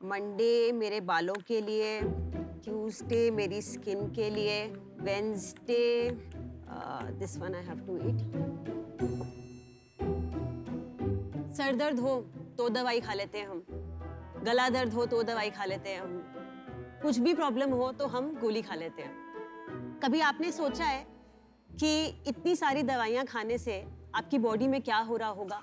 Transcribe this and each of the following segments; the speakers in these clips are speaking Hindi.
मंडे मेरे बालों के लिए, ट्यूसडे मेरी स्किन के लिए, Wednesday this one I have to eat. सर दर्द हो तो दवाई खा लेते हैं हम, गला दर्द हो तो दवाई खा लेते हैं हम, कुछ भी प्रॉब्लम हो तो हम गोली खा लेते हैं। कभी आपने सोचा है कि इतनी सारी दवाइयाँ खाने से आपकी बॉडी में क्या हो रहा होगा?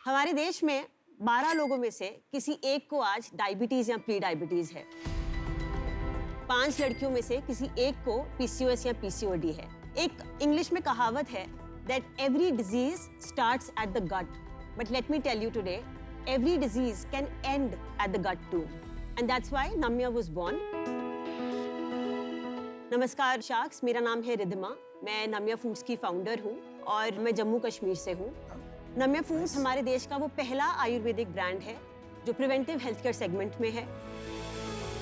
हमारे देश में 12 लोगों में से किसी एक को आज डायबिटीज या प्री डायबिटीज है। 5 लड़कियों में से किसी एक को पीसीओएस या पीसीओडी है। एक इंग्लिश में कहावत है that every disease starts at the gut, but let me tell you today, every disease can end at the gut too, and that's why Namya was born. नमस्कार शार्क्स, मेरा नाम है रिद्धिमा, मैं नम्या फूड्स की फाउंडर हूँ और मैं जम्मू कश्मीर से हूँ। नम्या फूड्स हमारे देश का वो पहला आयुर्वेदिक ब्रांड है जो प्रिवेंटिव हेल्थ केयर सेगमेंट में है।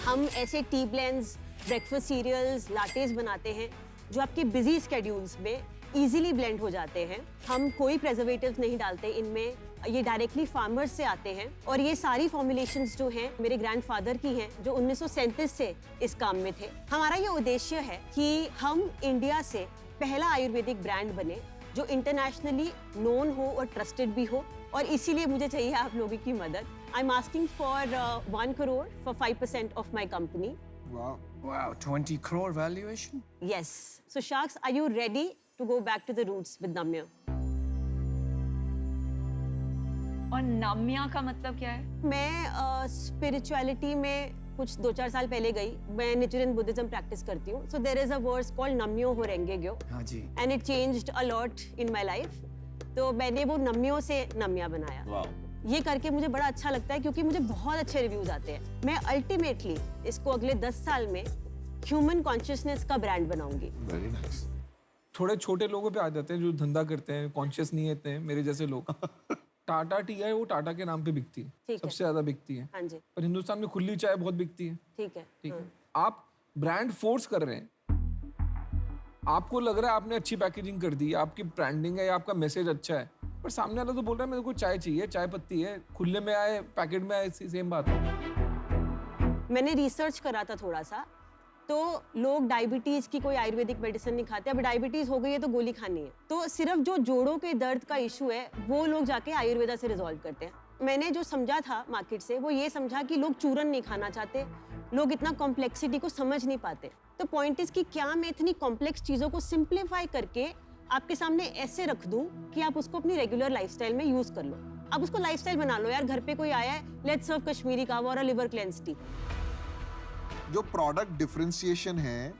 हम ऐसे टी ब्लेंड्स, ब्रेकफास्ट सीरियल्स, लाटेस बनाते हैं जो आपके बिजी स्केड्यूल्स में इजीली ब्लेंड हो जाते हैं। हम कोई प्रिजर्वेटिव्स नहीं डालते इनमें, ये डायरेक्टली फार्मर्स से आते हैं और ये सारी फॉर्मुलेशंस जो हैं मेरे ग्रैंडफादर की हैं जो 1937 से इस काम में थे। हमारा ये उद्देश्य है कि हम इंडिया से पहला आयुर्वेदिक ब्रांड बने जो इंटरनेशनली नोन हो और ट्रस्टेड भी हो, और इसीलिए मुझे चाहिए आप लोगों की मदद। I am asking for 1 crore for 5% of my company. Wow, 20 crore valuation? Yes. So Sharks, are you ready to go back to the roots with Namya? और नाम्या का मतलब क्या है? मैं स्पिरिचुअलिटी में कुछ 2-4 साल पहले गई। मैं निचुरियन बुद्धिज्म प्रैक्टिस करती हूँ। So there is a verse called नम्यो हो रेंगे ग्यो। हाँ जी। And it changed a lot in my life. तो मैंने वो नम्यो से नम्या बनाया। Wow. ये करके मुझे बड़ा अच्छा लगता है क्योंकि मुझे बहुत अच्छे रिव्यूज आते हैं। मैं अल्टीमेटली इसको अगले 10 साल में ह्यूमन कॉन्शियसनेस का ब्रांड बनाऊंगी। Very nice. थोड़े छोटे लोगों पे आ जाते हैं जो धंधा करते हैं, कॉन्शियस नहीं होते हैं, मेरे जैसे लोग। टाटा टी है वो टाटा के नाम पे बिकती है, ठीक है। सबसे ज्यादा बिकती है। हाँ जी, पर हिंदुस्तान में खुली चाय बहुत बिकती है। ठीक है। ठीक है, आप ब्रांड फोर्स कर रहे हैं। आपको लग रहा है आपने अच्छी पैकेजिंग कर दी, आपकी ब्रांडिंग है या आपका मैसेज अच्छा है, पर सामने वाला तो बोल रहा है मेरे को चाय चाहिए, चाय पत्ती है, खुले में आए पैकेट में आए, सेम बात है। मैंने रिसर्च करा था थोड़ा सा, तो लोग डायबिटीज की कोई आयुर्वेदिक मेडिसिन नहीं खाते। अब डायबिटीज हो गई है तो गोली खानी है, तो सिर्फ जो जोड़ों के दर्द का इशू है वो लोग जाके आयुर्वेदा से रिजॉल्व करते हैं। मैंने जो समझा था मार्केट से वो ये समझा कि लोग चूरन नहीं खाना चाहते, लोग इतना कॉम्प्लेक्सिटी को समझ नहीं पाते। तो पॉइंट इज कि क्या मैं इतनी कॉम्प्लेक्स चीजों को सिंप्लीफाई करके आपके सामने ऐसे रख दूं कि आप उसको अपनी रेगुलर लाइफस्टाइल में यूज कर लो। अब उसको लाइफस्टाइल बना लो यार। घर पे कोई आया है, लेट्स सर्व कश्मीरी कावा और अ लिवर क्लेंस टी। जो प्रोडक्ट डिफरेंशिएशन है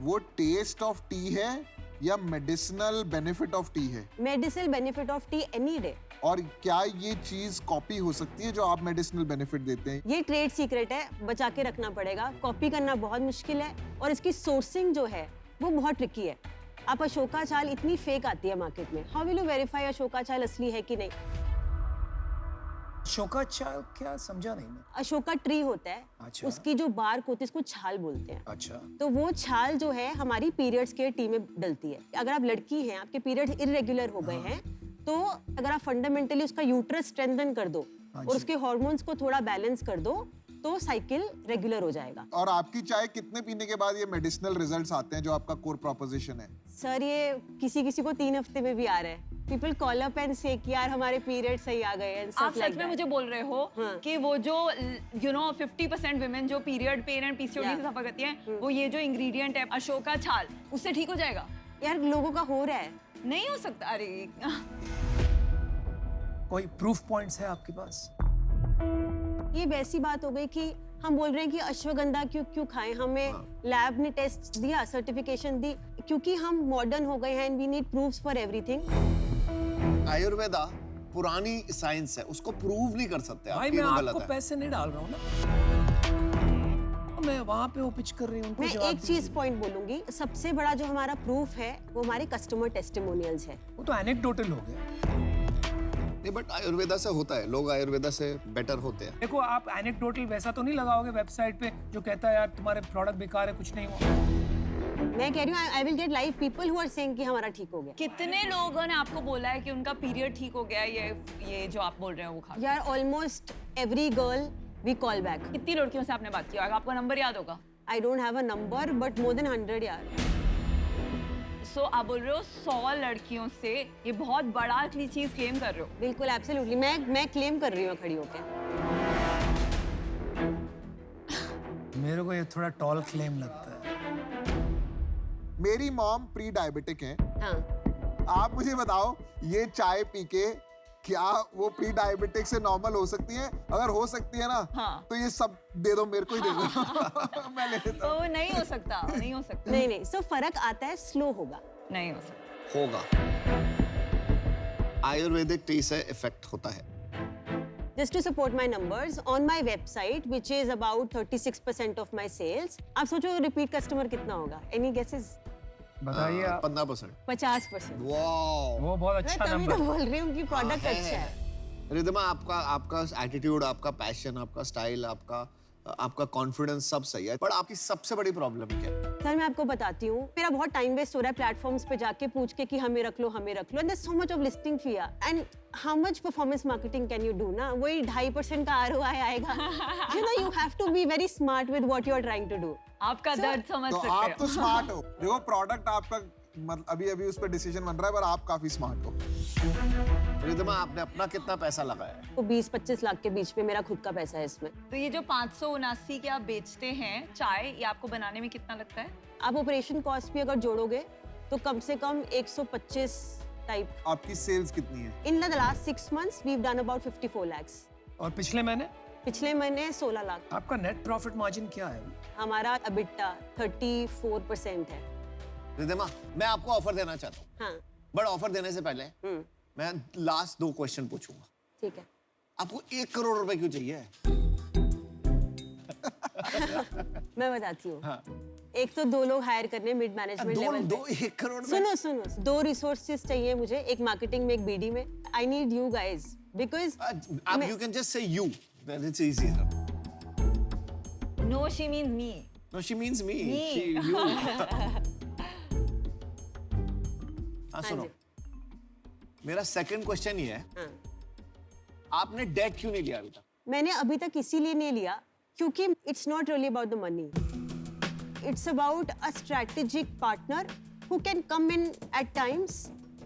वो टेस्ट ऑफ टी है या मेडिसिनल बेनिफिट ऑफ टी है? Medicinal benefit of T any day. और क्या ये चीज कॉपी हो सकती है जो आप मेडिसिनल बेनिफिट देते हैं? ये ट्रेड सीक्रेट है, बचा के रखना पड़ेगा। कॉपी करना बहुत मुश्किल है और इसकी सोर्सिंग जो है वो बहुत ट्रिकी है। आप अशोका चाल इतनी फेक आती है मार्केट में, how will you verify Ashoka चाल असली है कि नहीं? अशोका चाय क्या समझा नहीं मैं। अशोका ट्री होता है, अच्छा। उसकी जो बार्क होती है उसको छाल बोलते हैं। अच्छा। तो वो छाल जो है हमारी पीरियड्स के टी में डलती है। अगर आप लड़की हैं, आपके पीरियड्स इरेगुलर हो गए हैं, तो अगर आप फंडामेंटली उसका यूट्रस स्ट्रेंथन कर दो और उसके हार्मोन्स को थोड़ा बैलेंस कर दो तो साइकिल रेगुलर हो जाएगा। और आपकी चाय कितने पीने के बाद ये मेडिसिनल रिजल्ट्स आते हैं जो आपका कोर प्रोपोजिशन है? सर ये किसी किसी को 3 हफ्ते में भी आ रहा है। पीपल कॉल अप एंड से कि यार हमारे पीरियड सही आ गए हैं। आप सच में मुझे बोल रहे हो हाँ। कि वो जो 50% विमेन जो पीरियड पेन एंड पीसीओडी से सफर करती हैं, वो ये जो इंग्रेडिएंट है अशोका छाल, उससे ठीक हो जाएगा? यार लोगों का हो रहा है। नहीं हो सकता। अरे कोई प्रूफ पॉइंट्स है आपके पास? ये वैसी बात हो गई कि हम बोल रहे हैं कि अश्वगंधा क्यों खाएं, हमें लैब ने टेस्ट दिया, सर्टिफिकेशन दी, क्योंकि हम मॉडर्न हो गए हैं and we need proofs for everything. Ayurveda पुरानी साइंस है, उसको प्रूव नहीं कर सकते आप। भाई मैं आपको पैसे नहीं डाल रहा हूँ ना, मैं वहाँ पे वो पिच कर रही हूँ। मैं एक चीज पॉइंट बोलूंगी, सबसे बड़ा जो हमारा प्रूफ है वो हमारे कस्टमर टेस्टिमोनियल्स है। वो तो एनेक्डोटल हो गया। नहीं, बट आयुर्वेदा से होता है, लोग आयुर्वेदा से बेटर होते हैं। देखो आप एनेक्डोटल वैसा तो नहीं लगाओगे वेबसाइट पे जो कहता है यार तुम्हारे प्रोडक्ट बेकार है, कुछ नहीं हुआ। मैं कह रही हूँ I will get live people who are saying कि हमारा ठीक हो गया। कितने लोगों ने आपको बोला है कि उनका पीरियड ठीक हो गया? ये जो आप बोल रहे हो वो खा? यार almost every girl We call back. कितनी लड़कियों से आपने बात किया होगा? आपको नंबर याद होगा? I don't have a number, but more than 100 यार. सो आप बोल रहे हो 100 लड़कियों से ये बहुत बड़ा चीज क्लेम कर रहे हो? बिल्कुल एब्सोल्युटली मैं क्लेम कर रही हूँ खड़ी होके. मेरे को ये थोड़ा टॉल क्लेम लगता है. मेरी मॉम प्री डायबिटिक है. हाँ. आप मुझे बताओ ये चाय पी के क्या वो प्री डायबिटिक से नॉर्मल हो सकती है? अगर हो सकती है ना, हाँ. तो ये सब दे दो, मेरे को ही दे दो. मैं ले लेता हूँ. तो नहीं हो सकता, नहीं हो सकता. नहीं सो फर्क आता है, स्लो होगा. नहीं हो सकता. होगा. आयुर्वेदिक टी से इफेक्ट होता है. Just to support my numbers, on my website, which is about 36% of my sales, आप सोचो repeat customer कितना होगा? Any guesses? बताइए आप. 15%. 50%. वाओ. वो बहुत मैं अच्छा तभी नंबर. तो बोल रही हूँ कि प्रोडक्ट अच्छा है. रिद्धिमा, आपका एटीट्यूड, आपका पैशन, आपका स्टाइल, आपका कॉन्फिडेंस सब सही है, पर आपकी सबसे बड़ी प्रॉब्लम क्या है? सर मैं आपको बताती हूँ, मेरा बहुत टाइम वेस्ट हो रहा है प्लेटफॉर्म्स पे जाके पूछ के कि हमें रख लो and there so much of listing fee and how much performance marketing can you do ना. वही 2.5% का ROI आएगा. You know you have to be very smart with what you are trying to do. आपका दर्द समझ तो सकते आप हो. तो स्मार्ट हो. देखो प्रोडक्ट आपका मतलब अभी उस पर डिसीजन बन रहा है, पर आप काफी स्मार्ट हो. रिद्धिमा, आपने अपना कितना पैसा लगाया है? तो 20-25 लाख के बीच में मेरा खुद का पैसा है इसमें. तो ये जो 579 के आप बेचते हैं चाय, ये आपको बनाने में कितना लगता है? आप ऑपरेशन कॉस्ट भी अगर जोड़ोगे तो कम से कम 125 टाइप. आपकी सेल्स कितनी है? In the last 6 months we've done about 54 lakhs. और पिछले महीने पिछले महीने 16 लाख. आपका नेट प्रॉफिट मार्जिन क्या है? हमारा EBITDA 34% है. रिद्धिमा, मैं आपको ऑफर देना चाहता हूँ, हाँ. बट ऑफर देने से पहले मैं लास्ट 2 क्वेश्चन पूछूंगा. ठीक है. आपको 1 करोड़ रुपए क्यों चाहिए? मैं बताती हूँ. हाँ. एक तो 2 लोग हायर करने मिड मैनेजमेंट लेवल पे. 1 करोड़ में? सुनो 2 रिसोर्सेज चाहिए मुझे, एक मार्केटिंग में, एक BD में. I need you guys because आप you can just say you, then it's easier. No, she means me. No, she means me. Me. She you. हाँ, सुनो, मेरा सेकंड क्वेश्चन ये है, हाँ. आपने डेट क्यों नहीं लिया अभी तक? मैंने अभी तक इसीलिए नहीं लिया क्योंकि it's not really about the money. It's about a strategic partner who can come in at times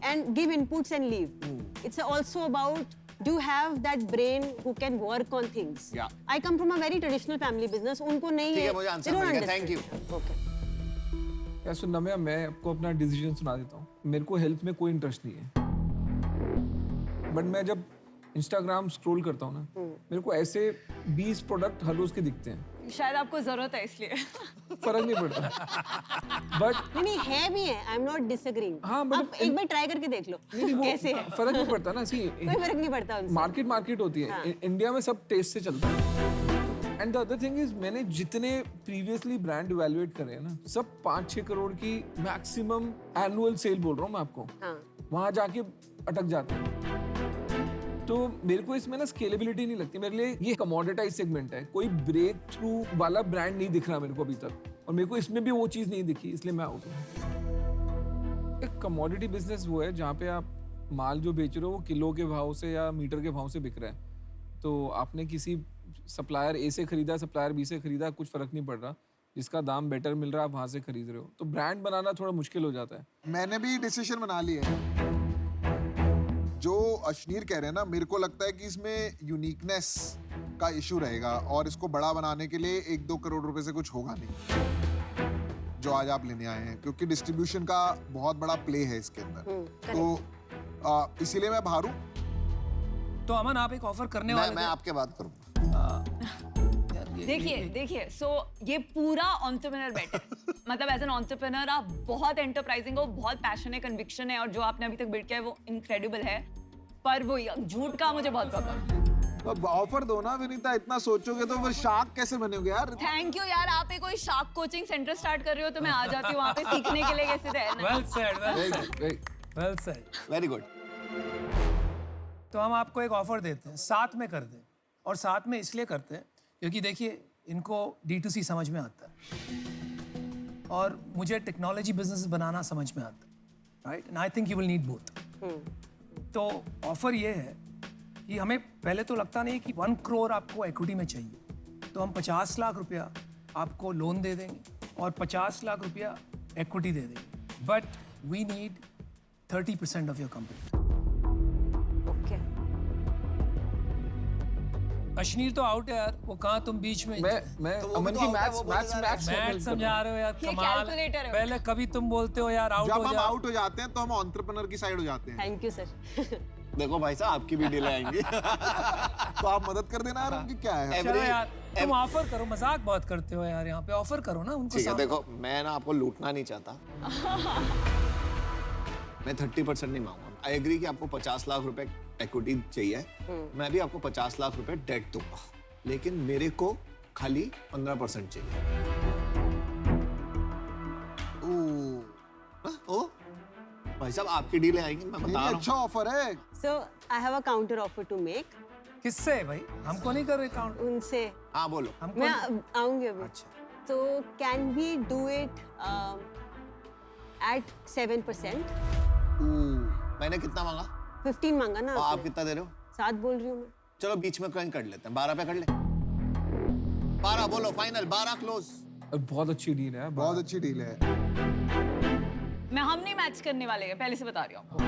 and give inputs and leave. It's also about do you have that brain who can work on things. Yeah. I come from a very traditional family business. उनको नहीं ठीक है. है, मुझे आंसर They don't मिल गया. Thank understand. यू. Okay. क्या सुन नम्या, मैं आपको अपना डिसीजन सुना देता हूँ. मेरे को हेल्थ में कोई इंटरेस्ट नहीं है, बट मैं जब इंस्टाग्राम स्क्रॉल करता हूँ ना, मेरे को ऐसे 20 प्रोडक्ट हर रोज के दिखते हैं. शायद आपको जरूरत है इसलिए. फर्क नहीं पड़ता. बट नहीं है भी है. I'm not disagreeing. हाँ, but आप एक बार ट्राई करके देख लो कैसे है. फर्क नहीं पड़ता ना. सी कोई फर्क नहीं पड़ता उनसे. मार्केट होती है. हाँ. इंडिया में सब टेस्ट से चलता है. And the other thing is, मैंने जितने प्रीवियसली ब्रांड इवैल्यूएट करे हैं ना, सब 5-6 करोड़ की मैक्सिमम एनुअल सेल बोल रहा हूँ मैं आपको. हाँ. वहां जाके अटक जाते हैं. तो मेरे को इसमें ना स्केलेबिलिटी नहीं लगती. मेरे लिए ये कमोडिटाइज सेगमेंट है. कोई ब्रेक थ्रू वाला ब्रांड नहीं दिख रहा मेरे को अभी तक, और मेरे को इसमें भी वो चीज नहीं दिखी, इसलिए मैं आउट हूँ. एक कमोडिटी बिजनेस वो है जहाँ पे आप माल जो बेच रहे हो वो किलो के भाव से या मीटर के भाव से बिक रहा है. तो आपने किसी सप्लायर A से खरीदा, सप्लायर B से खरीदा, कुछ फर्क नहीं पड़ रहा. जिसका दाम बेटर मिल रहा है आप वहां से खरीद रहे हो. तो ब्रांड बनाना थोड़ा मुश्किल हो जाता है. मैंने भी डिसीजन बना लिया है. जो अशनीर कह रहे हैं ना, मेरे को लगता है कि इसमें यूनिकनेस का इशू रहेगा, और इसको बड़ा बनाने के लिए 1-2 करोड़ रुपए से कुछ होगा नहीं जो आज आप लेने आए हैं, क्योंक't डिस्ट्रीब्यूशन का बहुत बड़ा प्ले है इसके अंदर. तो इसीलिए मैं बाहर हूँ. तो अमन, आप एक ऑफर करने वाले मैं थे. आपके बात करूँ. देखिए सो ये पूरा एंटरप्रेन्योर बेट है. मतलब एज एन एंटरप्रेन्योर आप बहुत एंटरप्राइजिंग हो, बहुत पैशन है, कन्विक्शन है, और जो आपने अभी तक बिल्ड किया है वो इनक्रेडिबल है. पर वो झूठ का मुझे बहुत प्रॉब्लम. तो ऑफर दो ना विनीता. इतना सोचोगे तो फिर शार्क कैसे बनेगे यार? थैंक यू यार. आप एक कोई शार्क कोचिंग सेंटर स्टार्ट कर रहे हो तो मैं आ जाती हूँ वहाँ पे सीखने के लिए कैसे रहना. Well said. Well said. Very good. तो हम आपको एक ऑफर देते हैं, साथ में कर दें. और साथ में इसलिए करते हैं क्योंकि देखिए, इनको D2C समझ में आता है और मुझे टेक्नोलॉजी बिजनेस बनाना समझ में आता है, right? And I think you will need both. तो ऑफर ये है कि हमें पहले तो लगता नहीं कि 1 करोड़ आपको इक्विटी में चाहिए. तो हम 50 लाख रुपया आपको लोन दे देंगे और 50 लाख रुपया इक्विटी दे देंगे, but we need 30% of your company. Okay Ashneer तो आउट है यार, वो कहाँ तुम बीच में मैं तो वो अमन भी की तो मैथ्स out है, वो मैथ्स बोले जा मैथ्स मैथ समझा रहे हो यार, ये कमाल। calculator है। पहले कभी तुम बोलते हो यार आउट जब हो हम जाओ। आउट हो जाते हैं तो हम एंटरप्रेन्योर की साइड हो जाते हैं। Thank you sir. देखो भाई साहब आपकी भी डीले आएंगी। तो आप मदद कर देना यार, उनकी क्या है। चलो यार तुम ऑफर करो, मजाक बहुत करते हो यार, यहाँ पे ऑफर करो ना उनको ठीक है, सामने। देखो मैं ना आपको लूटना नहीं चाहता। मैं 30% नहीं मांगूंगा। आई एग्री कि आपको 50 लाख रुपए इक्विटी चाहिए, मैं भी आपको 50 लाख रुपए डेट दूंगा, लेकिन मेरे को खाली 15% चाहिए। ओ भाई साहब आपकी डीले आएंगी, मैं बता रहा अच्छा ऑफर है। So I have a counter offer to make. किससे भाई? हमको नहीं कर रहे काउंट, उनसे हूँ। हाँ बोलो। हमको मैं नहीं- आऊंगी अभी। अच्छा तो can we do it at 7%? मैंने कितना मांगा 15 मांगा ना और आप आपने। कितना दे रहे हो? 7 बोल रही हूँ मैं। चलो बीच में कहीं कर लेते हैं, 12 पे कर ले। 12 बोलो फाइनल, 12 क्लोज। बहुत अच्छी डील है। बहुत अच्छी डील है। हम नहीं मैच करने वाले हैं, पहले से बता रही हूँ आपको।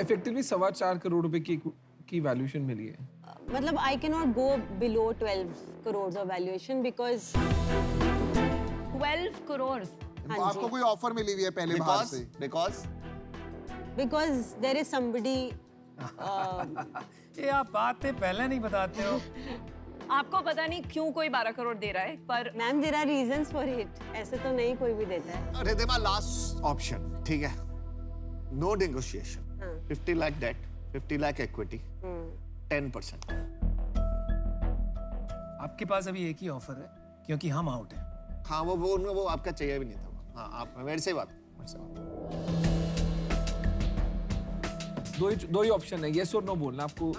इफेक्टिवली 4.25 करोड़ रुपए की वैल्यूएशन मिली है। मतलब I can not go below 12 crore of valuation because 12 crore. हाँ आपको जी, कोई ऑफर मिली हुई है पहले बाहर से? Because there is somebody. ये आप बातें पहले नहीं बताते हो। आपको पता नहीं क्यों कोई 12 करोड़ दे रहा है, पर ma'am there are reasons for it. ऐसे तो नहीं कोई भी देता है। रिद्धिमा लास्ट ऑप्शन, ठीक है? No negotiation. 50 lakh debt, 50 lakh equity, 10%। आपके पास अभी एक ही ऑफर है क्योंकि हम आउट हैं। हाँ वो आपका चाहिए भी नहीं था। हाँ आप मेरे से बात। दो ही ऑप्शन है, यस और नो बोलना आपको।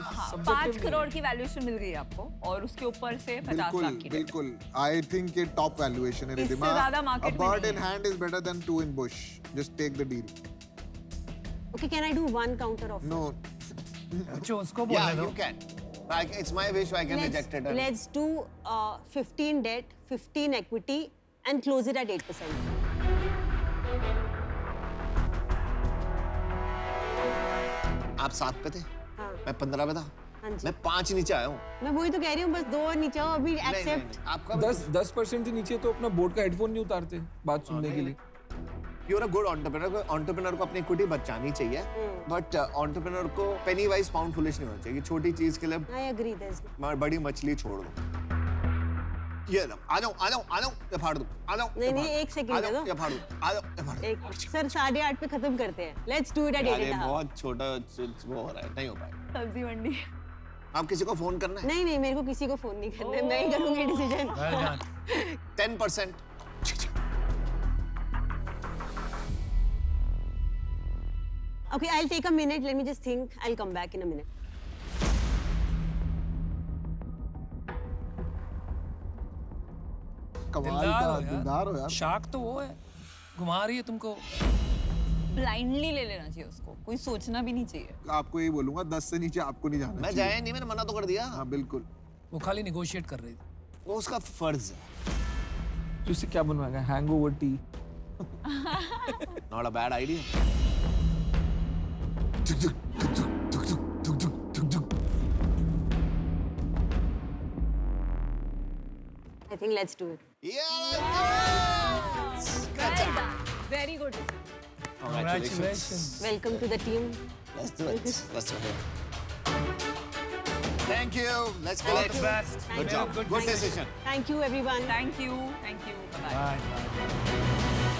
5 करोड़ की वैल्यूएशन मिल गई है आपको और उसके ऊपर से 50 बिल्कुल लाख की debt। बिल्कुल। आई थिंक ये टॉप वैल्यूएशन है इससे रिद्धिमा। ज्यादा market A में bird नहीं in hand is better than 2 in bush. Just take the deal. Okay, can I do one counter offer? No. अच्छा उसको Yeah, बोलने दो। you can. It's my wish. I can reject it. Let's do 15 debt, 15 equity, and close it at 8%. आप 7 पे थे, हाँ मैं 15 पे था, हाँ जी। मैं 5 नीचे आया हूँ। मैं वही तो कह रही हूँ, बस 2 नीचे आओ अभी एक्सेप्ट। आपका 10% से नीचे तो अपना बोर्ड का हेडफोन नहीं उतारते बात सुनने के लिए। You are a good entrepreneur. Entrepreneur को अपनी इक्विटी बचानी चाहिए, बट एंटरप्रेन्योर को पेनी वाइज पाउंड फुलिश नहीं होना चाहिए कि छोटी चीज के लिए आई एग्री दिस। बड़ी मछली छोड़ दो। ये लो, आ जाओ ये फाड़ दो, आ जाओ। नहीं, नहीं, एक second दे दो। ये फाड़ दो, आ जाओ ये फाड़ दो। एक सर 8:30 पे खत्म करते हैं। लेट्स डू इट एट यार, ये 8:30। बहुत छोटा वो हो रहा है, नहीं हो पाएगा। सब्जी मंडी। आप किसी को फोन करना है? नहीं नहीं, मेरे को किसी को फोन नहीं करना है, मैं ही करूंगी decision. Well done. 10%। Okay, I'll take a minute. Let me just think. I'll come back in a minute. कमाल का दिलदार हो यार। शार्क तो वो है, घुमा रही है तुमको। ब्लाइंडली ले लेना चाहिए उसको, कोई सोचना भी नहीं चाहिए। आपको यही बोलूंगा, 10 से नीचे आपको नहीं जाना मैं चाहिए। जाया नहीं, मैंने मना तो कर दिया। हाँ बिल्कुल। वो खाली निगोशिएट कर रही थी। वो उसका फर्ज है। तो उससे क्या बनवाएगा? Hangover tea. Not a bad idea. I think let's do it. Very good. Congratulations. Welcome to the team. Let's do it. Let's do it. Thank you. Let's All collect. the best. Good job. Good decision. Thank you, everyone. Thank you. Bye. Bye, bye.